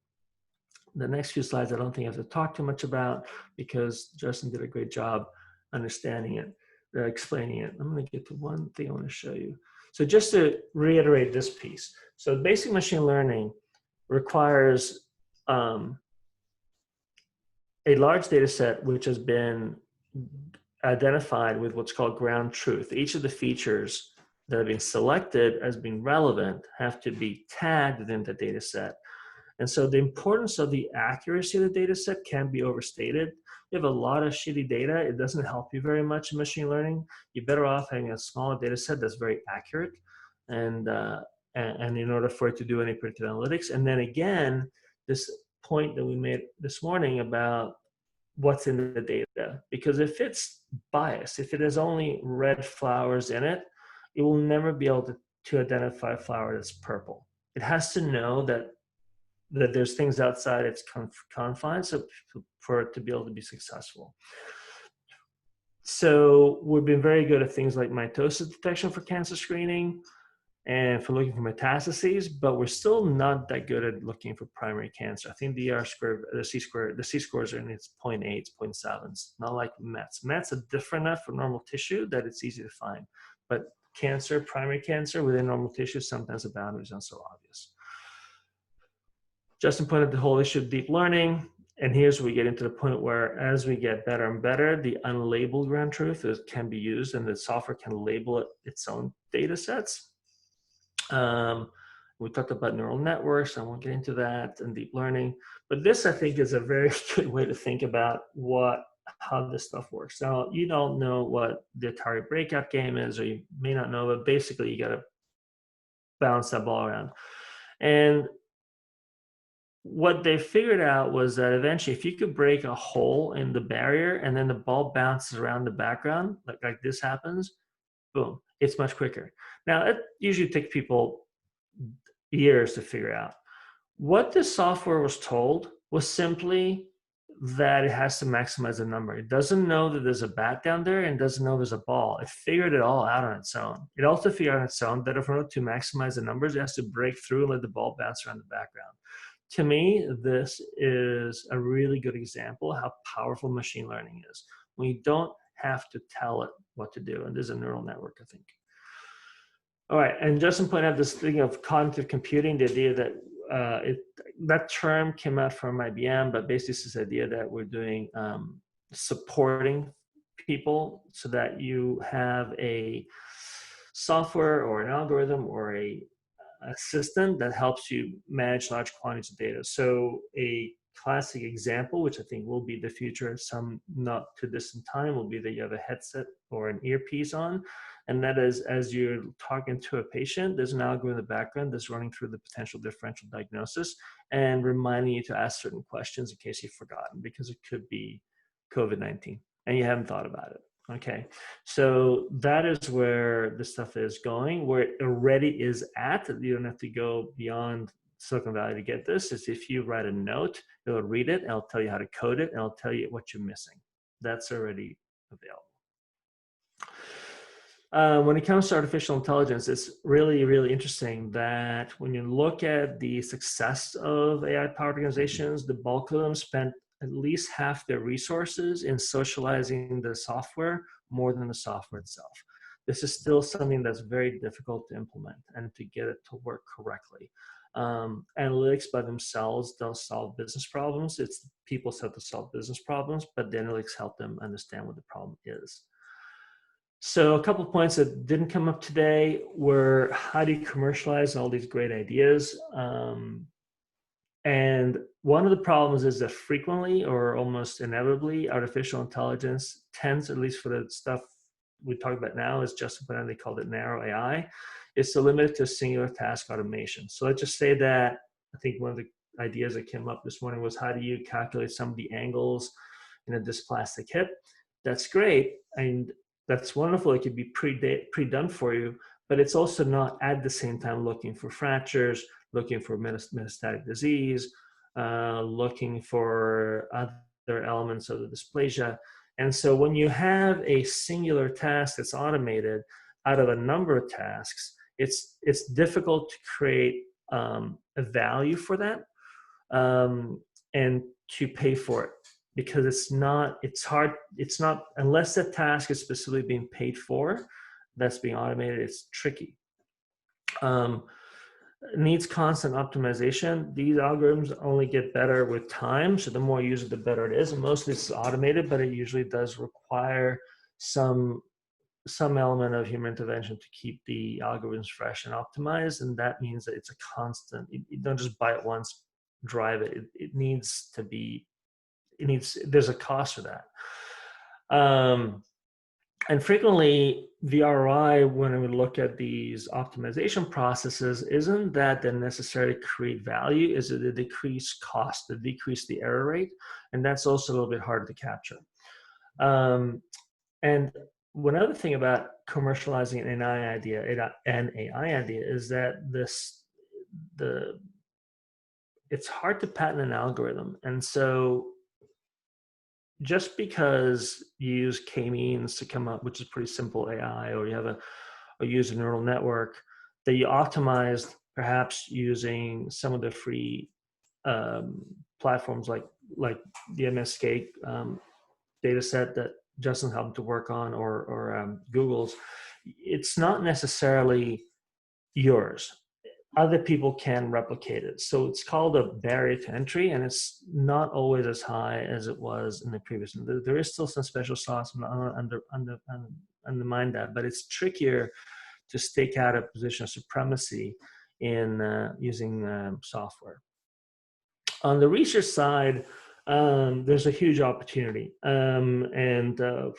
The next few slides I don't think I have to talk too much about, because Justin did a great job understanding it, explaining it. I'm going to get to one thing I want to show you. So just to reiterate this piece. So basic machine learning requires a large data set which has been identified with what's called ground truth. Each of the features that have been selected as being relevant have to be tagged within the data set. And so the importance of the accuracy of the data set can be overstated. You have a lot of shitty data, it doesn't help you very much in machine learning. You're better off having a smaller data set that's very accurate, and in order for it to do any predictive analytics. And then again, this point that we made this morning about what's in the data. Because if it's biased, if it has only red flowers in it, it will never be able to identify a flower that's purple. It has to know that there's things outside its confines for it to be able to be successful. So we've been very good at things like mitosis detection for cancer screening and for looking for metastases, but we're still not that good at looking for primary cancer. I think the C-scores are in its 0.8, 0.7. It's not like METs. METs are different enough for normal tissue that it's easy to find. But cancer, primary cancer within normal tissue, sometimes the boundaries aren't so obvious. Justin pointed out the whole issue of deep learning. And here's where we get into the point where as we get better and better, the unlabeled ground truth can be used and the software can label its own data sets. We talked about neural networks. I won't get into that and deep learning. But this, I think, is a very good way to think about how this stuff works. Now, you don't know what the Atari breakout game is, or you may not know, but basically you got to bounce that ball around. And what they figured out was that eventually if you could break a hole in the barrier and then the ball bounces around the background, like this happens, boom, it's much quicker. Now, it usually takes people years to figure out. What the software was told was simply that it has to maximize the number. It doesn't know that there's a bat down there and doesn't know there's a ball. It figured it all out on its own. It also figured out on its own that in order to maximize the numbers, it has to break through and let the ball bounce around the background. To me, this is a really good example of how powerful machine learning is. We don't have to tell it what to do, and there's a neural network, I think. All right, and Justin pointed out this thing of cognitive computing, the idea that that term came out from IBM, but basically it's this idea that we're doing supporting people so that you have a software or an algorithm or a assistant that helps you manage large quantities of data. So a classic example, which I think will be the future, some not too distant time, will be that you have a headset or an earpiece on. And that is, as you're talking to a patient, there's an algorithm in the background that's running through the potential differential diagnosis and reminding you to ask certain questions in case you've forgotten, because it could be COVID-19 and you haven't thought about it. Okay, so that is where this stuff is going, where it already is at. You don't have to go beyond Silicon Valley to get this. Is if you write a note, it'll read it, and it'll tell you how to code it, and it'll tell you what you're missing. That's already available. When it comes to artificial intelligence, it's really, really interesting that when you look at the success of AI-powered organizations, the bulk of them spent at least half their resources in socializing the software more than the software itself. This is still something that's very difficult to implement and to get it to work correctly. Analytics by themselves don't solve business problems. It's people set to solve business problems, but the analytics help them understand what the problem is. So a couple of points that didn't come up today were how do you commercialize all these great ideas? And one of the problems is that frequently or almost inevitably, artificial intelligence tends, at least for the stuff we talk about now, is just what they called it narrow AI, is to limit it to singular task automation. So let's just say that I think one of the ideas that came up this morning was how do you calculate some of the angles in a dysplastic hip? That's great. And that's wonderful. It could be pre-done for you, but it's also not at the same time looking for fractures, looking for metastatic disease, looking for other elements of the dysplasia. And so when you have a singular task that's automated out of a number of tasks, it's difficult to create a value for that and to pay for it. Because it's hard, unless the task is specifically being paid for, that's being automated, it's tricky. It needs constant optimization. These algorithms only get better with time, so the more you use it, the better it is. And most of this is automated, but it usually does require some element of human intervention to keep the algorithms fresh and optimized, and that means that it's a constant. You don't just buy it once, drive it. It needs to be. There's a cost for that. And frequently, the ROI, when we look at these optimization processes, isn't that they necessarily create value, is it a decrease cost, to decrease the error rate? And that's also a little bit hard to capture. And one other thing about commercializing an AI idea is that it's hard to patent an algorithm. And so just because you use k-means to come up, which is pretty simple AI, or you have or use a neural network that you optimized perhaps using some of the free platforms like the MSK data set that Justin helped to work on, or Google's, it's not necessarily yours. Other people can replicate it. So it's called a barrier to entry, and it's not always as high as it was in the previous. There is still some special sauce, and I don't undermine that, but it's trickier to stake out a position of supremacy in using software. On the research side, there's a huge opportunity, and I've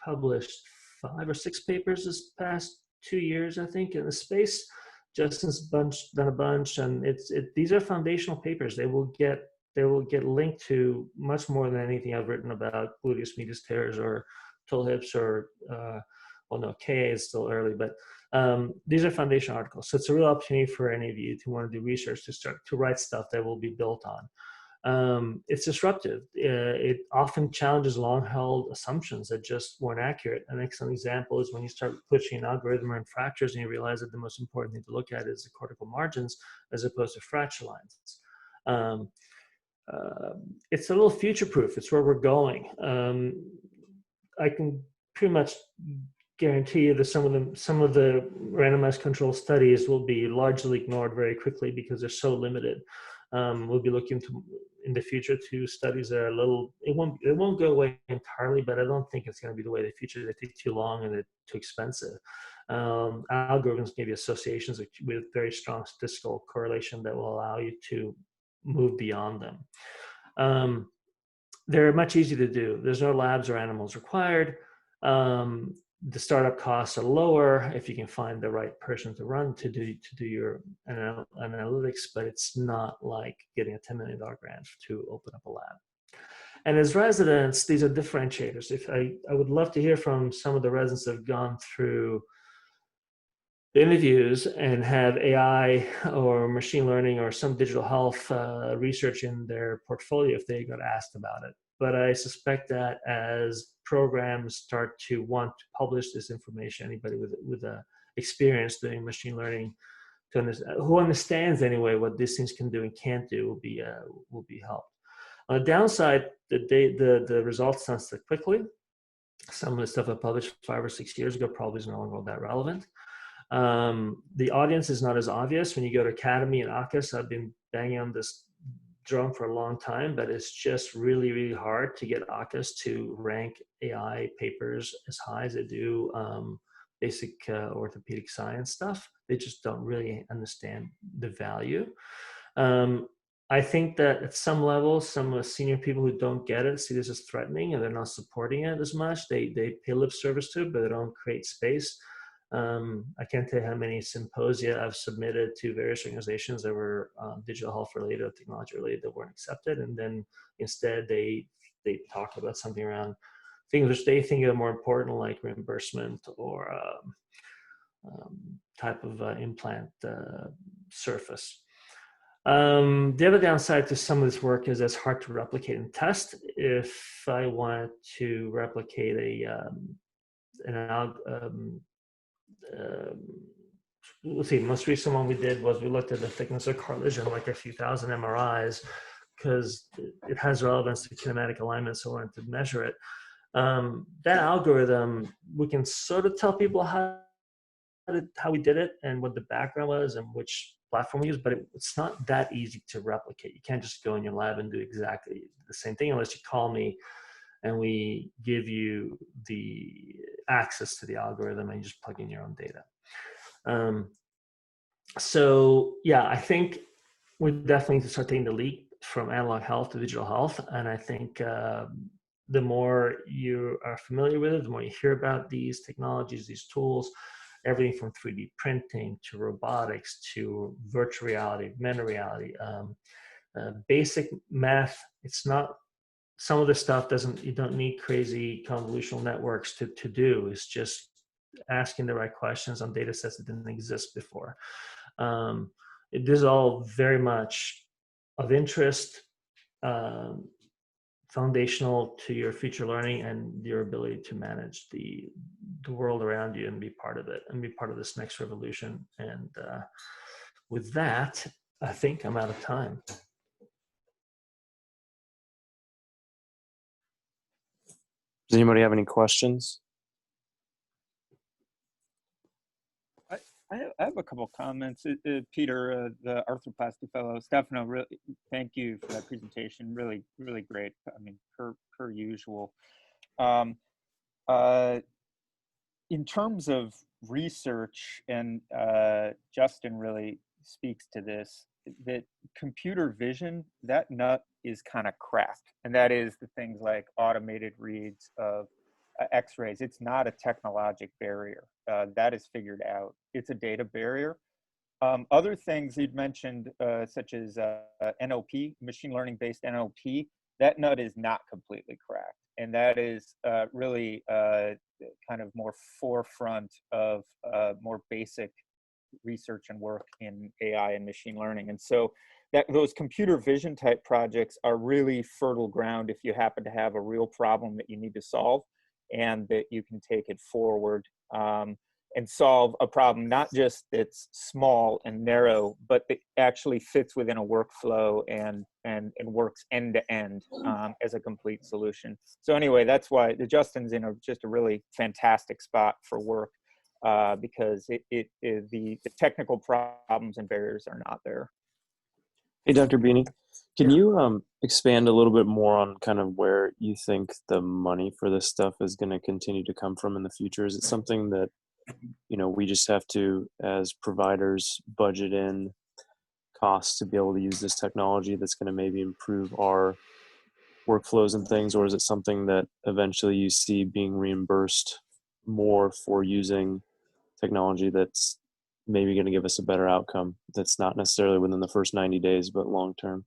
published 5 or 6 papers this past 2 years, I think, in the space. Justin's done a bunch, and these are foundational papers. They will get linked to much more than anything I've written about gluteus medius tears or toe hips or well, no, KA is still early, but these are foundational articles. So it's a real opportunity for any of you to want to do research to start to write stuff that will be built on. It's disruptive. It often challenges long-held assumptions that just weren't accurate. An excellent example is when you start pushing an algorithm in fractures and you realize that the most important thing to look at is the cortical margins as opposed to fracture lines. It's a little future-proof. It's where we're going. I can pretty much guarantee you that some of the randomized control studies will be largely ignored very quickly because they're so limited. We'll be looking to in the future to studies that are a little. It won't go away entirely, but I don't think it's going to be the way of the future. They take too long and they're too expensive. Algorithms give you associations with very strong statistical correlation that will allow you to move beyond them. They're much easier to do. There's no labs or animals required. The startup costs are lower if you can find the right person to do your analytics, but it's not like getting a $10 million grant to open up a lab. And as residents, these are differentiators. If I would love to hear from some of the residents that have gone through the interviews and have AI or machine learning or some digital health research in their portfolio if they got asked about it. But I suspect that as programs start to want to publish this information, anybody with a experience doing machine learning, who understands anyway what these things can do and can't do, will be helped. On the downside, the results sense quickly. Some of the stuff I published 5 or 6 years ago probably is no longer all that relevant. The audience is not as obvious. When you go to Academy and AUKUS, I've been banging on this drum for a long time, but it's just really, really hard to get AUKUS to rank AI papers as high as they do basic orthopedic science stuff. They just don't really understand the value. I think that at some level, some senior people who don't get it see this as threatening and they're not supporting it as much. They pay lip service to it, but they don't create space. I can't tell you how many symposia I've submitted to various organizations that were digital health related or technology related that weren't accepted. And then instead they talk about something around things which they think are more important, like reimbursement or type of implant surface. The other downside to some of this work is it's hard to replicate and test. If I wanted to replicate let's see, most recent one we did was we looked at the thickness of cartilage in like a few thousand MRIs because it has relevance to kinematic alignment, so I wanted to measure it. That algorithm, we can sort of tell people how we did it and what the background was and which platform we used, but it's not that easy to replicate. You can't just go in your lab and do exactly the same thing unless you call me and we give you the access to the algorithm and you just plug in your own data. So yeah, I think we definitely need to start taking the leap from analog health to digital health. And I think the more you are familiar with it, the more you hear about these technologies, these tools, everything from 3D printing to robotics to virtual reality, augmented reality, basic math. It's not, some of the stuff doesn't, you don't need crazy convolutional networks to do. It's just asking the right questions on data sets that didn't exist before. This is all very much of interest, foundational to your future learning and your ability to manage the world around you and be part of it and be part of this next revolution. And with that, I think I'm out of time. Does anybody have any questions? I have a couple of comments. Peter, the arthroplasty fellow, Stefano, really, thank you for that presentation. Really, really great. I mean, per usual. In terms of research, and Justin really speaks to this, that computer vision, that nut is kind of cracked. And that is the things like automated reads of x-rays. It's not a technologic barrier. That is figured out. It's a data barrier. Other things you'd mentioned, such as NLP, machine learning based NLP, that nut is not completely cracked. And that is really kind of more forefront of more basic research and work in AI and machine learning. And so those computer vision type projects are really fertile ground if you happen to have a real problem that you need to solve, and that you can take it forward and solve a problem not just that's small and narrow, but that actually fits within a workflow and works end to end as a complete solution. So anyway, that's why Justin's in just a really fantastic spot for work, because the technical problems and barriers are not there. Hey, Dr. Bini, can you expand a little bit more on kind of where you think the money for this stuff is going to continue to come from in the future? Is it something that, you know, we just have to, as providers, budget in costs to be able to use this technology that's going to maybe improve our workflows and things? Or is it something that eventually you see being reimbursed more for using technology that's maybe going to give us a better outcome, that's not necessarily within the first 90 days, but long term?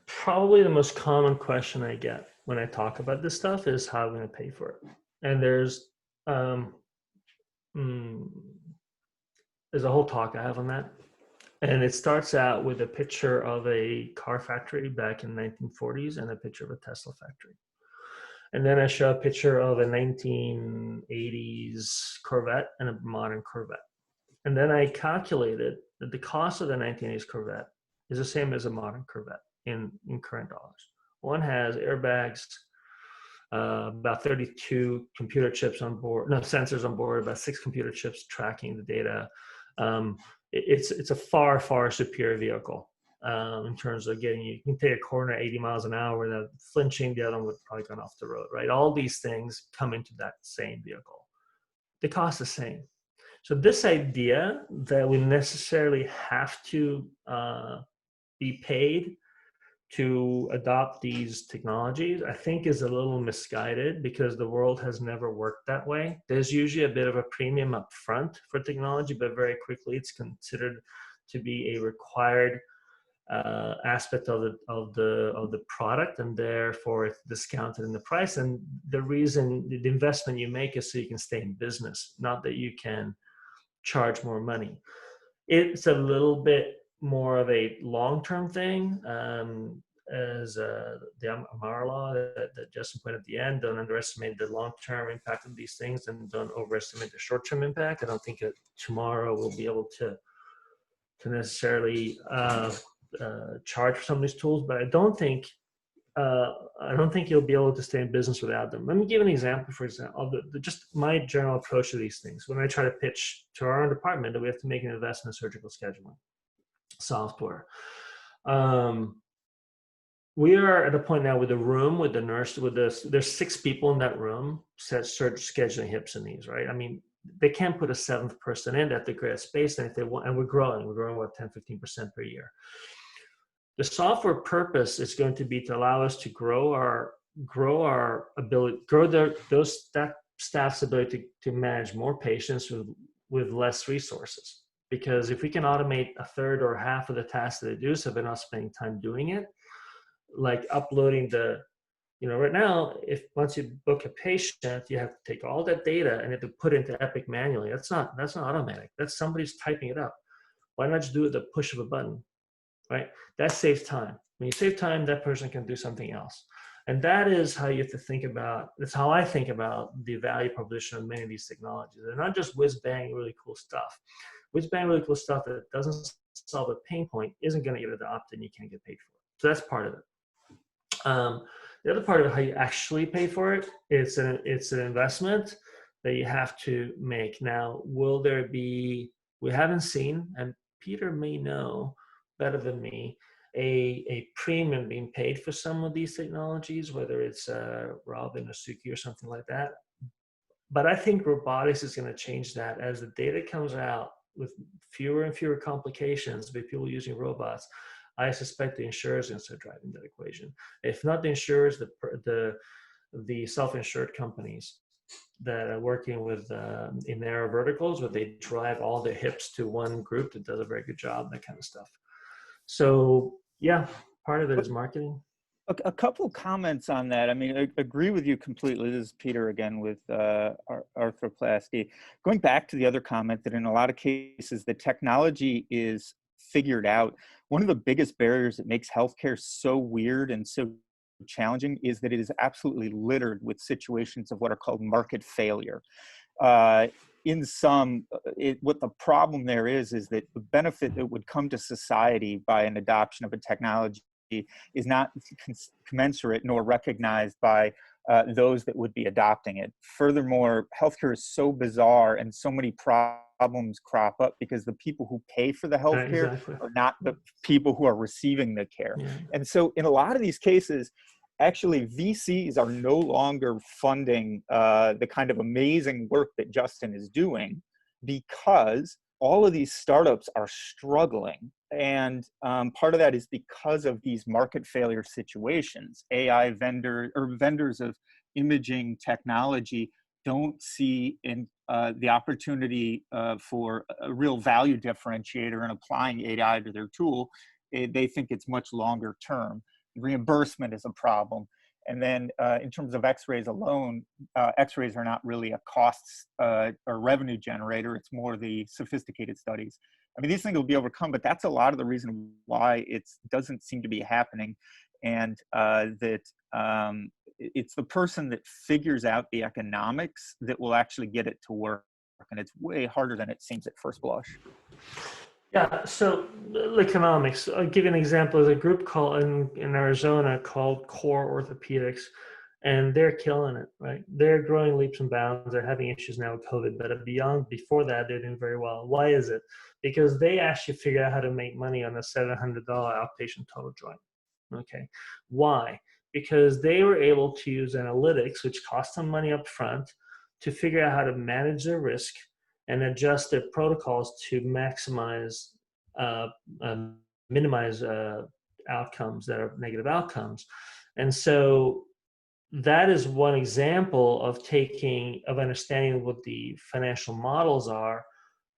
Probably the most common question I get when I talk about this stuff is how I'm going to pay for it. And there's a whole talk I have on that. And it starts out with a picture of a car factory back in the 1940s and a picture of a Tesla factory. And then I show a picture of a 1980s Corvette and a modern Corvette. And then I calculated that the cost of the 1980s Corvette is the same as a modern Corvette in current dollars. One has airbags, about 32 computer chips on board, no, sensors on board, about 6 computer chips tracking the data. It's a far, far superior vehicle in terms of getting, you can take a corner at 80 miles an hour without flinching. The other one would probably gone off the road, right? All these things come into that same vehicle. They cost the same. So this idea that we necessarily have to be paid to adopt these technologies, I think is a little misguided, because the world has never worked that way. There's usually a bit of a premium up front for technology, but very quickly it's considered to be a required aspect of the product, and therefore it's discounted in the price. And the reason, the investment you make is so you can stay in business, not that you can charge more money. It's a little bit more of a long-term thing, as the Amara law that Justin pointed at the end. Don't underestimate the long-term impact of these things, and don't overestimate the short-term impact. I don't think that tomorrow we'll be able to necessarily charge for some of these tools, but I don't think you'll be able to stay in business without them. Let me give an example, for example, of just my general approach to these things. When I try to pitch to our own department that we have to make an investment in surgical scheduling software. We are at a point now with the room, with the nurse, there's 6 people in that room scheduling hips and knees, right? I mean, they can't put a 7th person in at the great space, and if they want, and we're growing what, 10-15% per year. The software purpose is going to be to allow us to grow our ability, that staff's ability to manage more patients with less resources. Because if we can automate a third or half of the tasks that they do, so they're not spending time doing it, like uploading right now, if once you book a patient, you have to take all that data and you have to put it into Epic manually. That's not automatic. That's somebody's typing it up. Why not just do it at the push of a button, right? That saves time. When you save time, that person can do something else. And that is how you have to think about, that's how I think about the value proposition of many of these technologies. They're not just whiz-bang really cool stuff. Whiz-bang really cool stuff that doesn't solve a pain point isn't going to get adopted and you can't get paid for it. So that's part of it. The other part of how you actually pay for it, it's an investment that you have to make. Now, will there be, we haven't seen, and Peter may know better than me, a premium being paid for some of these technologies, whether it's Robin or Suki or something like that. But I think robotics is going to change that as the data comes out with fewer and fewer complications with people using robots. I suspect the insurers are going to start driving that equation. If not the insurers, the self-insured companies that are working with in narrow verticals, where they drive all their hips to one group that does a very good job, that kind of stuff. So yeah, part of it is marketing. A couple comments on that. I mean, I agree with you completely. This is Peter again with arthroplasty. Going back to the other comment that in a lot of cases, the technology is figured out. One of the biggest barriers that makes healthcare so weird and so challenging is that it is absolutely littered with situations of what are called market failure. In some, what the problem there is that the benefit that would come to society by an adoption of a technology is not commensurate nor recognized by those that would be adopting it. Furthermore, healthcare is so bizarre and so many problems crop up because the people who pay for the healthcare are not the people who are receiving the care. Yeah. And so in a lot of these cases, actually VCs are no longer funding the kind of amazing work that Justin is doing because all of these startups are struggling. And part of that is because of these market failure situations. AI vendors of imaging technology don't see in the opportunity for a real value differentiator in applying AI to their tool. They think it's much longer term. Reimbursement is a problem. And then in terms of x-rays alone, x-rays are not really a cost or revenue generator. It's more the sophisticated studies. I mean, these things will be overcome, but that's a lot of the reason why it doesn't seem to be happening. And that it's the person that figures out the economics that will actually get it to work. And it's way harder than it seems at first blush. Yeah, so economics. I'll give you an example. There's a group called in Arizona called Core Orthopaedics, and they're killing it, right? They're growing leaps and bounds. They're having issues now with COVID, but before that, they're doing very well. Why is it? Because they actually figured out how to make money on a $700 outpatient total joint. Okay, why? Because they were able to use analytics, which cost them money up front, to figure out how to manage their risk and adjust their protocols to maximize, minimize outcomes that are negative outcomes. And so that is one example of understanding what the financial models are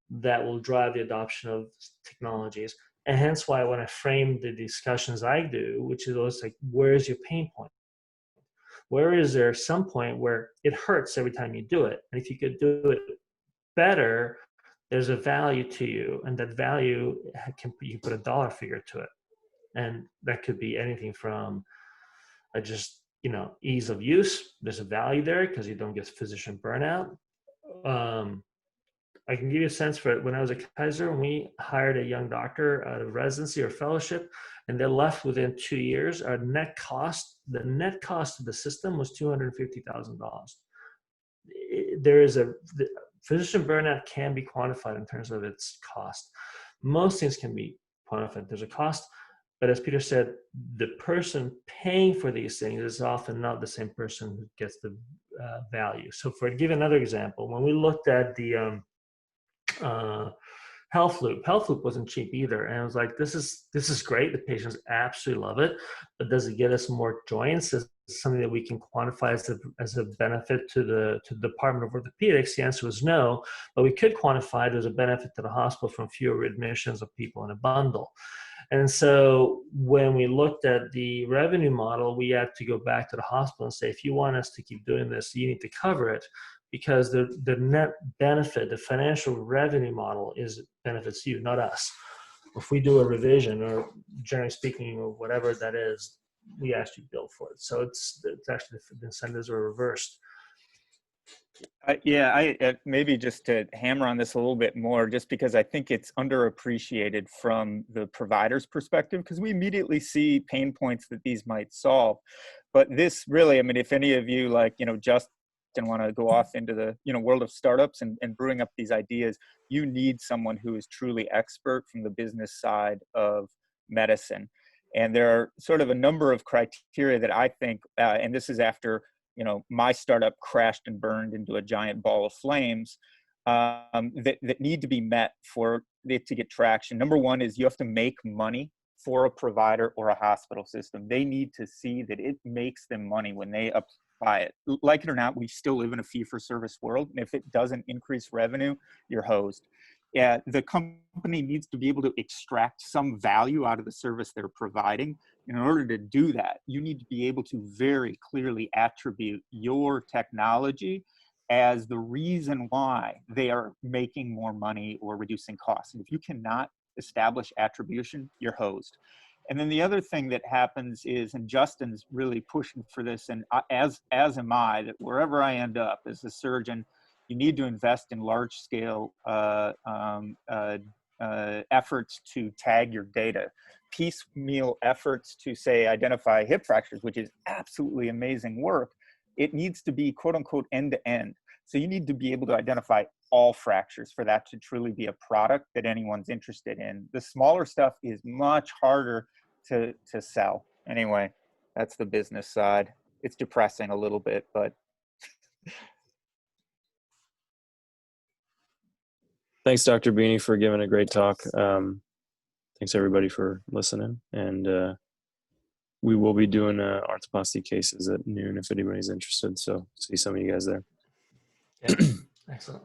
that will drive the adoption of technologies. And hence why when I frame the discussions I do, which is always like, where's your pain point? Where is there some point where it hurts every time you do it? And if you could do it better, there's a value to you, and that value you put a dollar figure to it, and that could be anything from just ease of use. There's a value there because you don't get physician burnout. I can give you a sense for it. When I was at Kaiser, we hired a young doctor out of residency or fellowship, and they left within 2 years. The net cost of the system was $250,000. Physician burnout can be quantified in terms of its cost. Most things can be quantified. There's a cost, but as Peter said, the person paying for these things is often not the same person who gets the value. So to give another example, when we looked at the Health Loop wasn't cheap either. And I was like, this is great. The patients absolutely love it. But does it get us more joints? Is it something that we can quantify as a benefit to the Department of Orthopedics? The answer was no. But we could quantify there's a benefit to the hospital from fewer admissions of people in a bundle. And so when we looked at the revenue model, we had to go back to the hospital and say, if you want us to keep doing this, you need to cover it, because the net benefit, the financial revenue model benefits you, not us. If we do a revision, or generally speaking, or whatever that is, we actually bill for it. So it's actually, the incentives are reversed. I maybe just to hammer on this a little bit more, just because I think it's underappreciated from the provider's perspective, because we immediately see pain points that these might solve. But this really, I mean, if any of you, like, just and want to go off into the world of startups and brewing up these ideas, you need someone who is truly expert from the business side of medicine. And there are sort of a number of criteria that I think, and this is after my startup crashed and burned into a giant ball of flames, that need to be met for it to get traction. Number one is you have to make money for a provider or a hospital system. They need to see that it makes them money when they apply it. Like it or not, we still live in a fee-for-service world. And if it doesn't increase revenue, you're hosed. Yeah, the company needs to be able to extract some value out of the service they're providing. In order to do that, you need to be able to very clearly attribute your technology as the reason why they are making more money or reducing costs. And if you cannot establish attribution, you're hosed. And then the other thing that happens is, and Justin's really pushing for this, and as am I, that wherever I end up as a surgeon, you need to invest in large-scale efforts to tag your data. Piecemeal efforts to, say, identify hip fractures, which is absolutely amazing work, it needs to be quote-unquote end-to-end. So you need to be able to identify all fractures for that to truly be a product that anyone's interested in. The smaller stuff is much harder to sell. Anyway, that's the business side. It's depressing a little bit, but Thanks, Dr. Bini, for giving a great talk. Thanks, everybody, for listening. And we will be doing arthroplasty cases at noon if anybody's interested. So see some of you guys there. Yeah, excellent.